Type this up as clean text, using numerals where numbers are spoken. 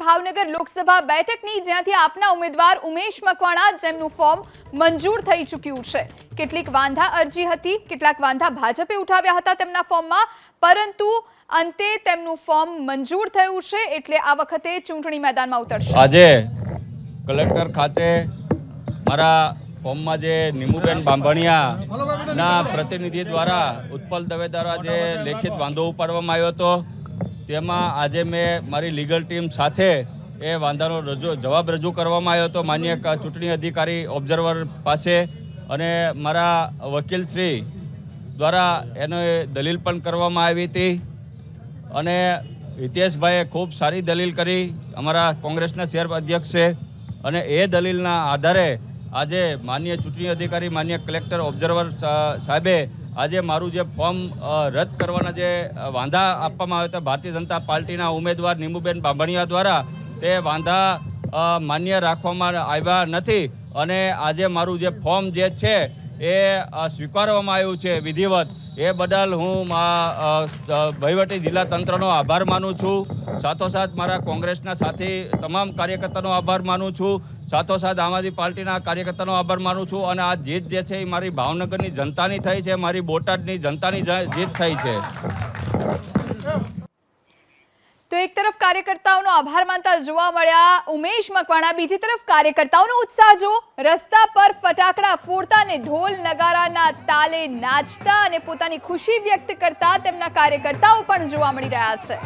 ભાવનગર લોકસભા બેઠકની જ્યાંથી આપના ઉમેદવાર ઉમેશ મકવાણા જેમનું ફોર્મ મંજૂર થઈ ચૂક્યું છે। કેટલીક વાંધા અરજી હતી, કેટલાક વાંધા ભાજપે ઉઠાવ્યા હતા તેમના ફોર્મમાં, પરંતુ અંતે તેમનું ફોર્મ મંજૂર થયું છે એટલે આ વખતે ચૂંટણી મેદાનમાં ઉતરશે। આજે કલેક્ટર ખાતે મારા ફોર્મમાં જે નીમુબેન બાંભણિયાના પ્રતિનિધિ દ્વારા ઉત્પલ દવે દ્વારા જે લેખિત વાંધો ઉપાડવામાં આવ્યો હતો તેમાં આજે મેં મારી લીગલ ટીમ સાથે એ વાંધાનો જવાબ રજૂ કરવામાં આવ્યો હતો માન્ય ચૂંટણી અધિકારી ઓબ્ઝર્વર પાસે, અને મારા વકીલશ્રી દ્વારા એનો દલીલ પણ કરવામાં આવી હતી અને હિતેશભાઈએ ખૂબ સારી દલીલ કરી, અમારા કોંગ્રેસના શહેર અધ્યક્ષ છે, અને એ દલીલના આધારે આજે માન્ય ચૂંટણી અધિકારી માન્ય કલેક્ટર ઓબ્ઝર્વર સાહેબે આજે મારું જે ફોર્મ રદ કરવાના જે વાંધા આપવામાં આવ્યા હતા ભારતીય જનતા પાર્ટીના ઉમેદવાર નીમુબેન બાંભણિયા દ્વારા, તે વાંધા માન્ય રાખવામાં આવ્યા નથી અને આજે મારું જે ફોર્મ જે છે એ સ્વીકારવામાં આવ્યું છે વિધિવત। એ બદલ હું વહીવટી જિલ્લા તંત્રનો આભાર માનું છું, સાથોસાથ મારા કોંગ્રેસના સાથી તમામ કાર્યકર્તાનો આભાર માનું છું, સાથોસાથ આમ આદમી પાર્ટીના કાર્યકર્તાનો આભાર માનું છું, અને આ જીત જે છે એ મારી ભાવનગરની જનતાની થઈ છે, મારી બોટાદની જનતાની જીત થઈ છે। તો એક તરફ કાર્યકર્તાઓનો આભાર માનતા જોવા મળ્યા ઉમેશ મકવાણા, બીજી તરફ કાર્યકર્તાઓનો ઉત્સાહ જો, રસ્તા પર ફટાકડા ફોડતા અને ઢોલ નગારાના તાલે નાચતા અને પોતાની ખુશી વ્યક્ત કરતા તેમના કાર્યકર્તાઓ પણ જોવા મળી રહ્યા છે।